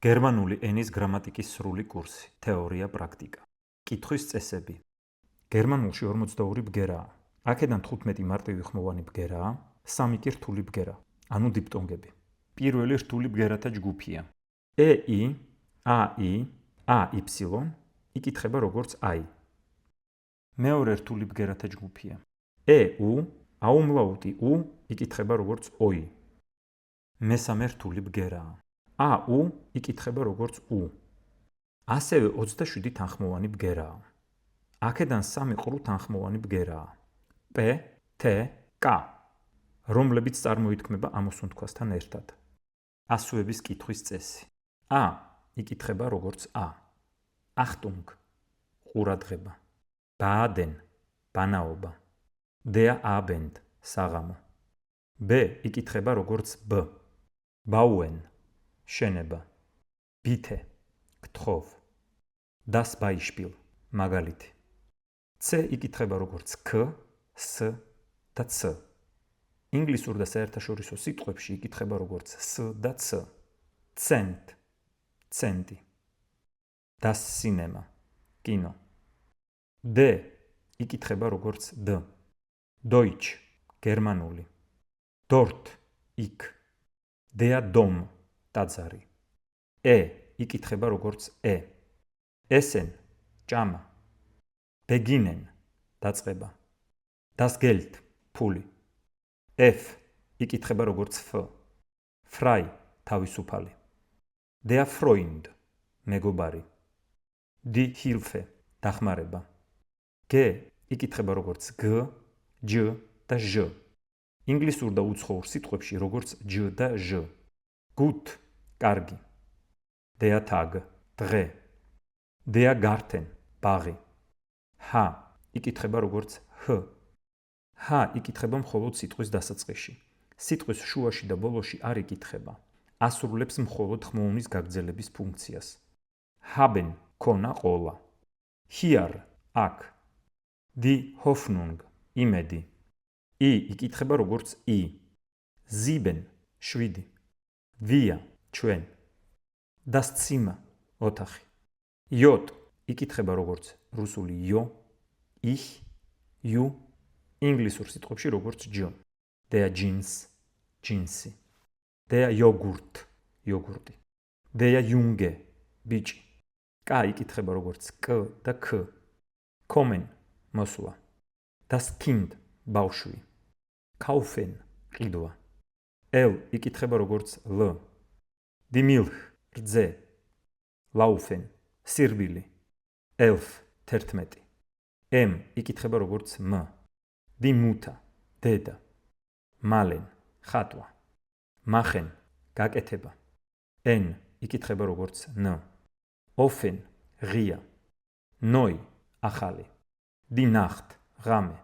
გერმანული ენის გრამატიკის სრული კურსი, თეორია, პრაქტიკა. კითხვის წესები. გერმანულში 42 ბგერაა. აქედან 15 მარტივი ხმოვანი ბგერაა, 3 კი რთული ბგერა, ანუ დიფტონგები. პირველი რთული ბგერათა ჯგუფია. EI, AI, AY იკითხება როგორც I. მეორე რთული ბგერათა ჯგუფია. EU, აუმლაუტი U იკითხება როგორც OI. მესამე რთული ბგერაა. AU იკითხება როგორც U. ასევე 27 თანხმოვანი ბგერაა. აქედან 3 ყრუ თანხმოვანი ბგერაა. P, T, K, რომლებიც წარმოითქმება ამოსუნთქვასთან ერთად. ასოების კითხვის წესი. A იკითხება როგორც A. Achtung, ყურადღება. Baden, ბანაობა. Der Abend, საღამო. B იკითხება როგორც B. Bauen, შენება. Bitte, გთხოვ. Das Beispiel, მაგალითი. C იკითხება როგორც K, S და C. ინგლისურ და საერთაშორისო სიტყვებში იკითხება როგორც S და C. Cent, ცენტი. Das Cinema, კინო. D იკითხება როგორც D. Deutsch, გერმანული. Dort, იქ. Der Dom, ტაძარი. E იკითხება როგორც E. Essen, ჭამა. Beginnen, დაწყება. Das Geld, ფული. F იკითხება როგორც F. Frei, თავისუფალი. Der Freund, მეგობარი. Die Hilfe, დახმარება. G იკითხება როგორც G, J და Ž. ინგლისურ და უცხოურ სიტყვებში როგორც J და Ž. Gut, კარგი. Der Tag, დღე. Der Garten, ბაღი. H იკითხება როგორც H. H იკითხება მხოლოდ სიტყვის დასაწყისში. სიტყვის შუაში და ბოლოში არ იკითხება. ასრულებს მხოლოდ ხმოვნის გაგრძელების ფუნქციას. Haben, ქონა, ყოლა. Hier, აქ. Die Hoffnung, იმედი. I იკითხება როგორც I. Sieben, 7. Wir, ჩვენ. Das Zimmer, ოთახი. J იკითხება როგორც რუსული Jo, Ich, You, ინგლისურ სიტყვებში როგორც J. Der Jeans, ჯინსი. Der Joghurt, იოგურტი. Der Junge, ბიჭი. K იკითხება როგორც K და K. Kommen, მოსვლა. Das Kind, ბავშვი. Kaufen, ყიდვა. L იკითხება როგორც L. Die Milch, რძე. Laufen, სირბილი. Elf, 11. M იკითხება როგორც M. Die Mutter, დედა. Malen, ხატვა. Machen, გაკეთება. N იკითხება როგორც N. Offen, ღია. Neu, ახალი. Die Nacht, ღამე.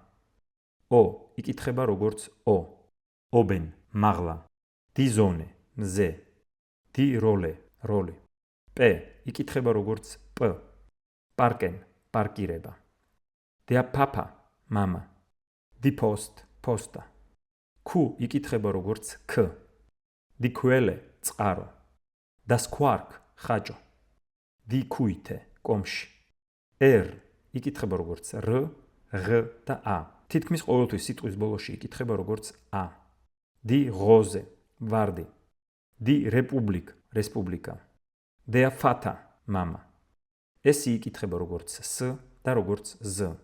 O იკითხება როგორც O. Oben, მაღლა. Die Sonne, მზე. Die Rolle, როლი. P იკითხება როგორც P. Parken, პარკირება. Der Papa, მამა. Die Post, პოსტა. Q იკითხება როგორც K. Die Quelle, წყარო. Das Quark, ხაჭო. Die Kuite, კომში. R იკითხება როგორც R, G და A. თითქმის ყოველთვის სიტყვის ბოლოში იკითხება როგორც A. Die Rose, ვარდი. Die Republik, რესპუბლიკა. Der Vater, მამა. S იკითხება როგორც S და როგორც Z.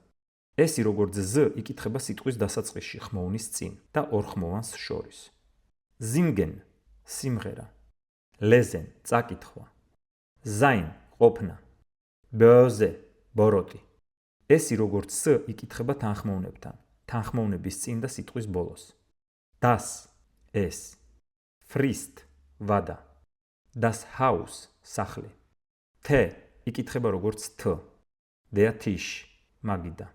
S როგორც Z იკითხება სიტყვის დასაწყისში ხმოვნის წინ და ორხმოვანს შორის. Singen, სიმღერა. Lesen, წაკითხვა. Sein, ყოფნა. Böse, ბოროტი. S როგორც S იკითხება თანხმოვნებთან, თანხმოვნების წინ და სიტყვის ბოლოს. Das, ეს. Frisst, ვადა. Das Haus, სახლი. T იკითხება როგორც T. Der Tisch, მაგიდა.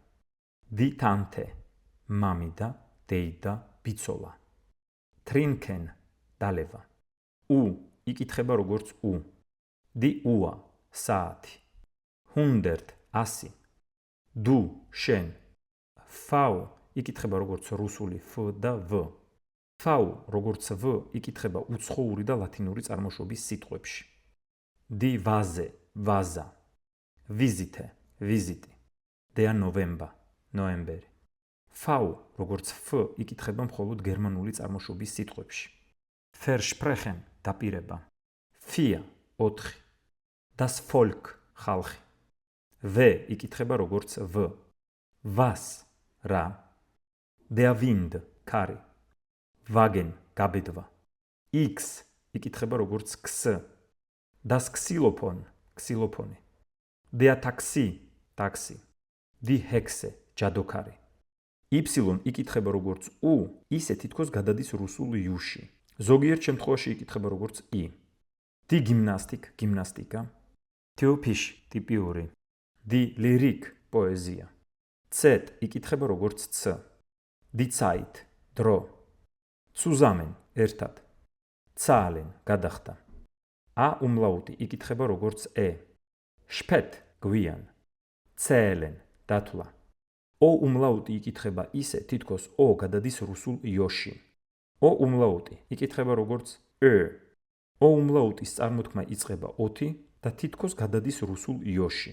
Die Tante, მამიდა, დეიდა, ბიცოლა. Trinken, დალევა. U იკითხება როგორც U. Die Uhr, საათი. 100, 100. Du, შენ. V იკითხება როგორც რუსული F და V. V როგორც V იკითხება უცხოური და ლათინური წარმოშობის სიტყვებში. დი ვაზე, ვაზა. ვიზიტე, ვიზიტი. დეა ნოვემბა, ნოემბერი. ფაუ, როგორც ფ, იკითხება მხოლოდ გერმანული წარმოშობის სიტყვებში. Versprechen, დაპირება. Vier, 4. Das Volk, ხალხი. V, იკითხება როგორც V. Was, რა. Der Wind, კარი. Wagen, გაბედვა. X, იკითხება როგორც X. Das Xylophon, ქსილოფონი. Der Taxi, ტაქსი. Die Hexe, ჯადოქარი. Y იკითხება როგორც U, ისე თითქოს გადადის რუსულ U-ში. ზოგიერთ შემთხვევაში იკითხება როგორც I. Die Gymnastik, გიმნასტიკა. Typisch, ტიპიური. Die Lyrik, პოეზია. Z იკითხება როგორც C. Die Zeit, დრო. Zusammen, ერთად. Zahlen, გადახდა. A umlaut იკითხება როგორც E. Spät, გვიან. Zählen, დათვლა. O umlaut იკითხება ისე თითქოს O გადადის რუსულ I-ში. O umlaut იკითხება როგორც E. O umlaut-ის წარმოთქმა იწყება ოთი და თითქოს გადადის რუსულ I-ში.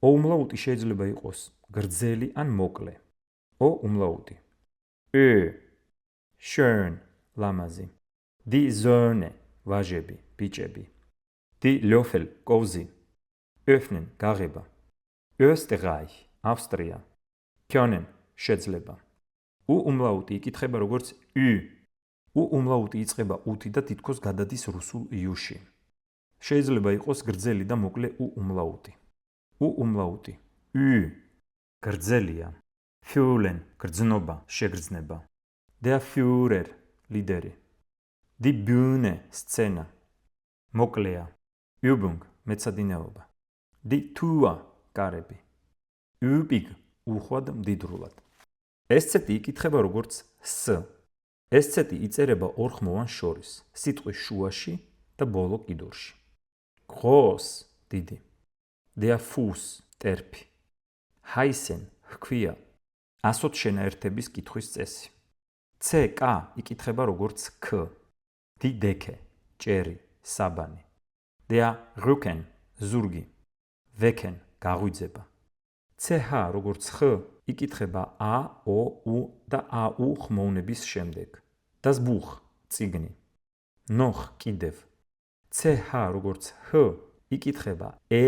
O umlaut შეიძლება იყოს გრძელი ან მოკლე. O umlaut. Schön, ლამაზი. Die Söhne, ვაჟები, ბიჭები. Die Löffel, კოვზი. Öffnen, გაღება. Österreich, ავსტრია. Können, შეძლება. U umlaut იკითხება როგორც Ü. U umlaut იწყება U-თი და თითქოს გადადის რუსულ I-ში. შეიძლება იყოს გრძელი და მოკლე U umlaut. U umlaut. Ü. გრძელია. Fühlen, გრძნობა, შეგრძნება. Der Führer, ლიდერი. Die Bühne, სცენა. მოკლეა. Übung, მეცადინეობა. Die Tour, კარები. Übig, უხვად მდიდრულად. S-цეთი იკითხება როგორც S. S-цეთი იწერება ორ ხმოვანს შორის, სიტყვის შუაში და ბოლო კიდურში. Groß, დიდი. Der Fuß, ტერფი. Heißen, ჰქვია. ასოთშენაერთების კითხვის წესი. CK იკითხება როგორც K. Die Decke, ჭერი, საბანი. Der Rücken, ზურგი. Wecken, გაღვიძება. CH როგორც X იკითხება A, O, U და AU ხმოვნების შემდეგ. Das Buch, წიგნი. Noch, კიდევ. CH როგორც H იკითხება E,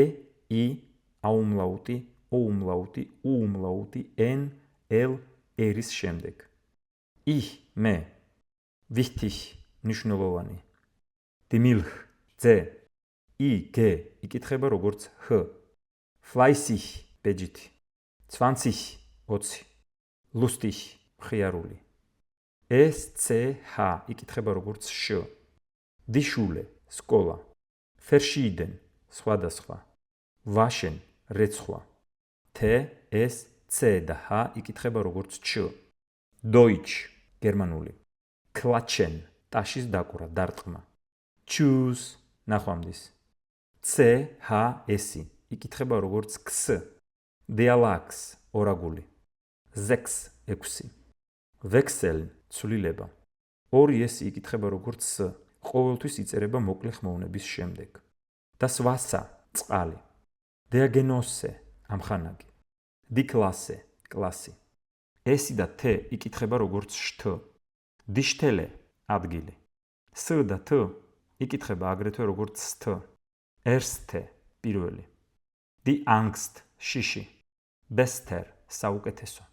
I, აუმლაუტი, ოუმლაუტი, უუმლაუტი, N, L, R-ის შემდეგ. Ich, მე. Wichtig, მნიშვნელოვანი. Die Milch, ძე. I, G იკითხება როგორც H. Fleißig, ბეჯითი. 20, 20. Lustig, მხიარული. SCH იკითხება როგორც Š. Die Schule, სკოლა. Verschieden, სხვადასხვა. Waschen, რეცხვა. T, S, C და H იკითხება როგორც Č. Deutsch, გერმანული. Klatschen, ტაშის დაკვრა, დარტყმა. Tschüss, ნახვამდის. C, H, S იკითხება როგორც X. Dialax, ორაგული. Sechs, 6. Wechseln, ცვლილება. 2S იკითხება როგორც S. ყოველთვის იწერება მოკლე ხმოვნების შემდეგ. Das Wasser, წყალი. Der Genosse, ამხანაგი. Die Klasse, კლასი. S და T იკითხება როგორც შთ. Die Stelle, ადგილი. S და T იკითხება აგრეთვე როგორც st. Erste, პირველი. Die Angst, შიში. Bester, საუკეთესო.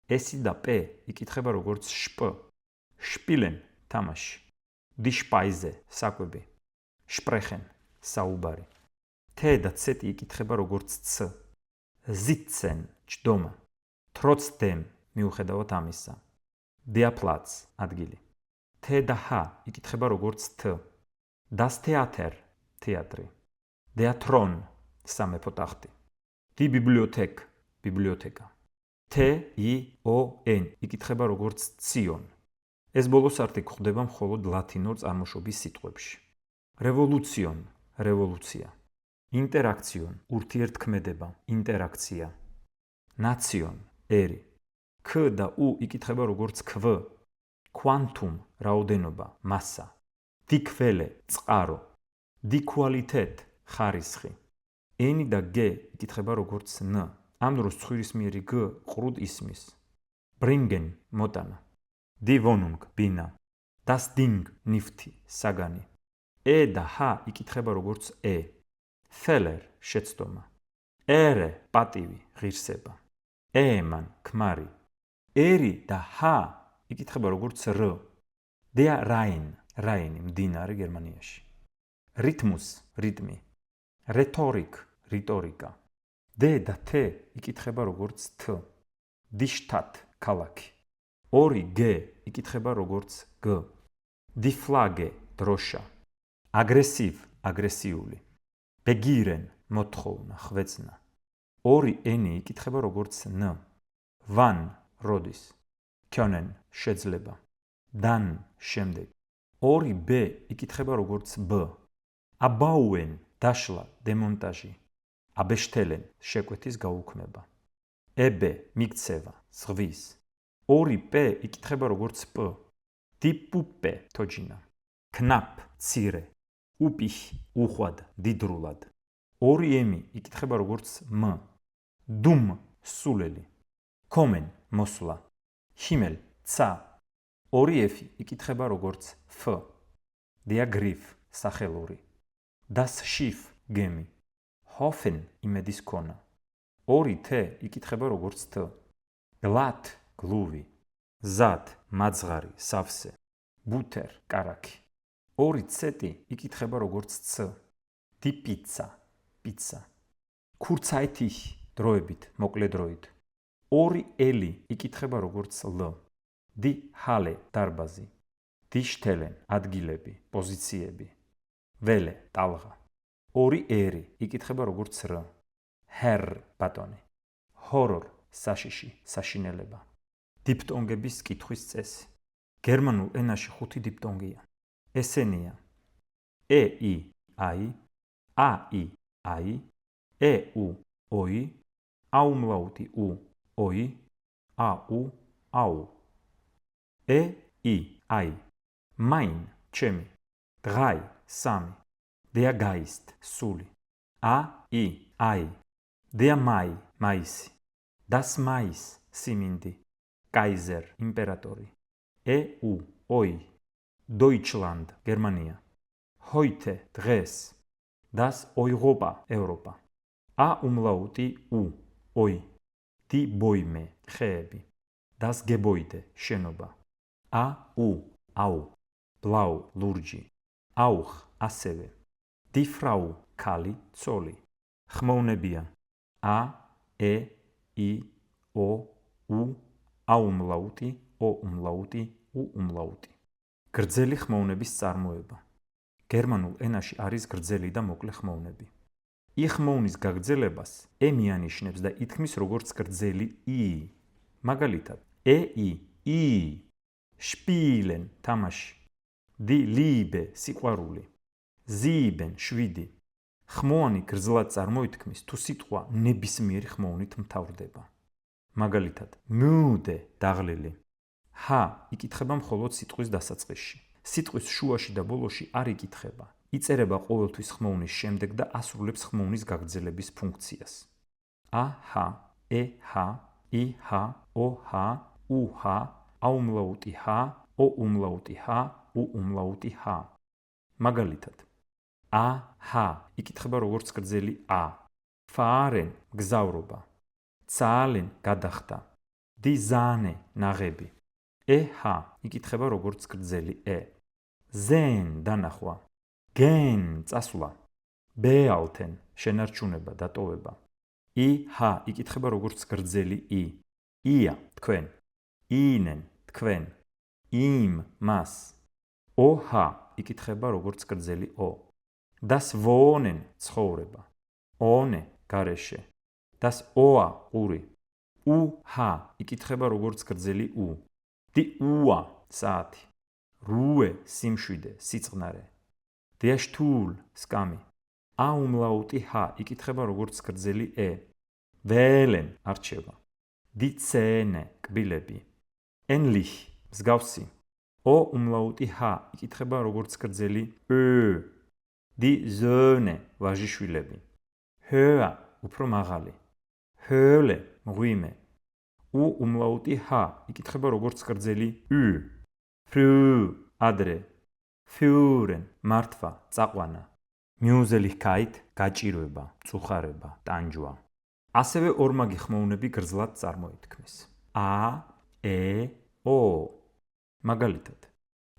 S და P იკითხება როგორც შპ. Spielen, თამაში. Die Speise, საკვები. Sprechen, საუბარი. T და C იკითხება როგორც C. Sitzen, ჭდომა. Trotzdem, მიუხედავად ამისა. Der Platz, ადგილი. T და H იკითხება როგორც T. Das Theater, თეატრი. Der Thron, სამეფო ტახტი. Die Bibliothek, ბიბლიოთეკა. T-I-O-N იკითხება როგორც Zion. ეს ბოლოს არტი გვხვდება მხოლოდ ლათინურ წარმოშობის სიტყვებში. Revolution, რევოლუცია. Interaction, ურთიერთქმედება, ინტერაქცია. Nation, ერი. K და U იკითხება როგორც Kv. Quantum, რაოდენობა, მასა. Die Quelle, წყარო. Die Qualität, ხარისხი. ენი და გ იკითხება როგორც ν. ამ დროს ცხვირისმიერი გ ყრუდ ისმის. bringen მოტანა. Die Wohnung ბინა. Das Ding ნივთი, საგანი. და ჰ იკითხება როგორც ე. Feller შეცდომა. ერე პატივი, ღირსება. ემან ქმარი. ერი და ჰ იკითხება როგორც რ. Der Rhein, რაინი, მდინარე გერმანიაში. Rhythmus, რიტმი. Rhetorik, რიტორიკა. და თ იკითხება როგორც თ. Die Stadt, ქალაქი. ორი გ იკითხება როგორც გ. Die Flagge, დროშა. Aggressiv, აგრესიული. Begiren, მოთხოვნა, ხვეწნა. ორი ენი იკითხება როგორც ν. Wann, როდის. Können, შეძლება. Dann, შემდეგ. ორი ბ იკითხება როგორც ბ. Abbauen, დაშლა, დემონტაჟი. Abestellen, შეკვეთის გაუქმება. ebe, მიქცევა, ზღვის. ორი პ იკითხება როგორც პ. Die Puppe, თოჯინა. Knapp, მცირე. Upich, უხვად, დიდრულად. ორი ემი იკითხება როგორც մ. Dum, სულელი. Kommen, მოსვლა. Himmel, ცა. ორი ეფი იკითხება როგორც ф. Der Griff, სახელური. Das Schiff, გემი. Hofen, იმედის ქონა. ორი თ იკითხება როგორც თ. Glatt, გლუვი. Zad, მაძღარი, სავსე. Buter, კარაქი. ორი ცეტი იკითხება როგორც ც. Die Pizza, პიცა. Kurzzeitig, დროებით, მოკლე დროით. ორი ელი იკითხება როგორც ლ. Die Halle, დარბაზი. Die Stellen, ადგილები, პოზიციები. Welle, ტალღა. ორი ერი იკითხება როგორც р. Herr, ბატონი. Horror, საშიში, საშინელება. დიფტონგების კითხვის წესი. გერმანულ ენაში 5 დიფტონგია. ესენია: e i ai, a i ai, e u oi, აუმლაუტი u oi, a u au. e i ai, mein, ჩემი. drei, სამი. Der Geist, სული. a i ai, der Mai, მაისი. Das Mais, სიმინდი. Kaiser, იმპერატორი. e u oi, Deutschland, გერმანია. Heute, დღეს. Das Europa, ევროპა. აუმლაუტი u oi, die Bäume, ხეები. Das Gebäude, შენობა. au, au, blau, ლურჯი. auch, ასევე. Die Frau, ქალი, ცოლი. ხმოვნებიან. a, e, i, o, u, აუმლაუტი, o-უმლაუტი, u-უმლაუტი. გრძელი ხმოვნების წარმოება. გერმანულ ენაში არის გრძელი და მოკლე ხმოვნები. i ხმოვნის გაგრძელებას e მიანიშნებს და ითქმის როგორც გრძელი i. მაგალითად, i, spielen, თამაში. Die Liebe, სიყვარული. sieben, 7. ხმოვანი გრძლად წარმოითქმის თუ სიტყვა ნებისმიერი ხმოვნით მთავრდება. მაგალითად, müde, დაღლილი. H იკითხება მხოლოდ სიტყვის დასაწყისში. სიტყვის შუაში და ბოლოში არ იკითხება. იწერება ყოველთვის ხმოვნის შემდეგ და ასრულებს ხმოვნის გაგრძელების ფუნქციას. AH, EH, IH, OH, UH, აუმლაუტი H, O-უმლაუტი H, U-უმლაუტი H. მაგალითად, AH იკითხება როგორც გრძელი A. Fahren, გზავრობა. Zahlen, გადახდა. Die Sahne, ნაღები. EH იკითხება როგორც გრძელი E. Sehen, დანახვა. Gehen, წასვლა. Behalten, შენარჩუნება, დატოვება. IH იკითხება როგორც გრძელი I. Ihr, თქვენ. Ihnen, თქვენ. Ihm, მას. OH იკითხება როგორც გრძელი O. Das Wohnen, ცხოვრება. Ohne, გარეშე. Das Ohr, ყური. UH იკითხება როგორც გრძელი U. Die Uhr, საათი. Ruhe, სიმშვიდე, სიწყნარე. Der Stuhl, სკამი. აუმლაუტი H იკითხება როგორც გრძელი E. Wählen, არჩევა. Die Zähne, კბილები. Ähnlich, მსგავსი. O-უმლაუტი H იკითხება როგორც გრძელი Ö. დი ზონე ვაჟიშვილები. ჰოა უფრო მაღალი. ჰოლე მღვიმე. უ უმლაუტი ჰა იკითხება როგორც გრძელი უ. ფრუ ადრე. ფიურენ მართვა წაყვანა. მიუზელიჰკაით გაჭირვება, წუხარება, ტანჯვა. ასევე ორმაგი ხმოუნები გრძლად წარმოითქმის. ა, ე, ო. მაგალითად,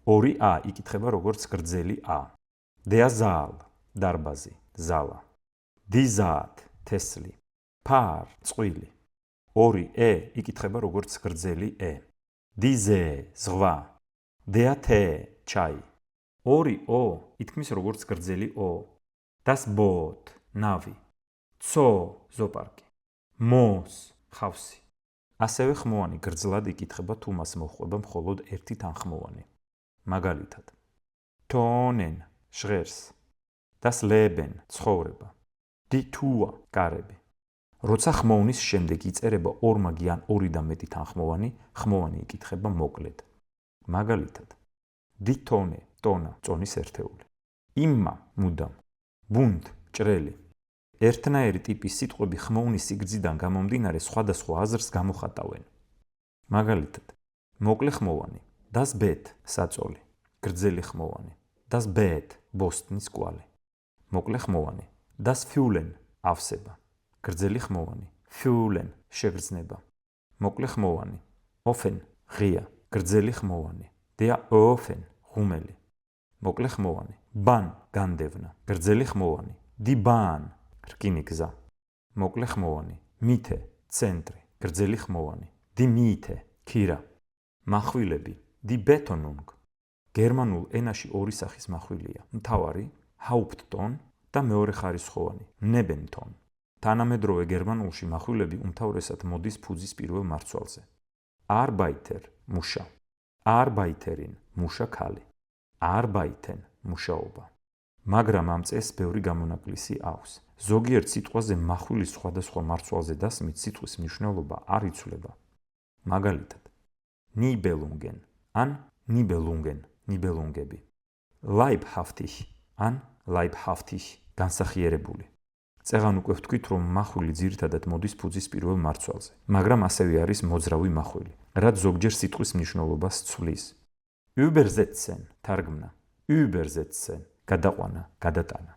ორი ა იკითხება როგორც გრძელი ა. Der Saal, დარბაზი, ზალა. Die Saat, თესლი. Paar, წყვილი. ორი ე იკითხება როგორც გრძელი ე. Die See, ზღვა. Der Tee, ჩაი. ორი ო ითქმის როგორც გრძელი ო. Das Boot, ნავი. Zoo, ზოპარკი. Moos, ხავსი. ასევე ხმოვანი გრძლად იკითხება თუ მას მოჰყვება მხოლოდ ერთი თანხმოვანი. მაგალითად, Tonen, ჟღერს. Das Leben, ცხოვრება. Die Tour, კარები. როცა ხმოვნის შემდეგ იწერება ორმაგი ან ორი და მეტი თანხმოვანი, ხმოვანი იკითხება მოკლედ. მაგალითად, Die Tonne, ტონა, წონის ერთეული. Imma, მუდამ. Bund, ჭრელი. ერთნაირი ტიპის სიტყვები ხმოვნის სიგრძიდან გამომდინარე სხვადასხვა აზრს გამოხატავენ. მაგალითად, მოკლე ხმოვანი, das Bett, საწოლი, გრძელი ხმოვანი, das Bett, ბოსტნის კვალი. მოკლე ხმოვანი, das Fühlen, ავსება, გრძელი ხმოვანი, Fühlen, შეგრძნება. მოკლე ხმოვანი, offen, ღია, გრძელი ხმოვანი, der Ofen, ღუმელი. მოკლე ხმოვანი, Bahn, განდევნა, გრძელი ხმოვანი, die Bahn, რკინიგზა. მოკლე ხმოვანი, Mitte, ცენტრი, გრძელი ხმოვანი, die Miete, ქირა. מחვილები, die Betonung. გერმანულ ენაში ორი სახის מחვილია, მთავარი, Hauptton და მეორე ხარისხოვანი, Nebenton. თანამედროვე გერმანულში מחვილები უმთავრესად მოდის ფუძის პირველ მარცვალზე. Arbeiter, მუშა. Arbeiterin, მუშა ქალი. Arbeiten, მუშაობა. მაგრამ ამ წესს ბევრი გამონაკლისი აქვს. ზოგიერთ სიტყვაზე מחვილის სხვადასხვა მარცვალზე დასმით სიტყვის მნიშვნელობა არ იცვლება. მაგალითად, Nibelungen ან Nibelungen, ნიბელუნგები. Leibhaftig ან Leibhaftig, განსახიერებული. წეღან უკვე ვთქვით, რომ მახვილი ძირითადად მოდის ფუძის პირველ მარცვალზე, მაგრამ ასევე არის მოძრავი მახვილი, რაც ზოგჯერ სიტყვის მნიშვნელობას ცვლის. Übersetzen, თარგმნა. Übersetzen, გადაყვანა, გადატანა.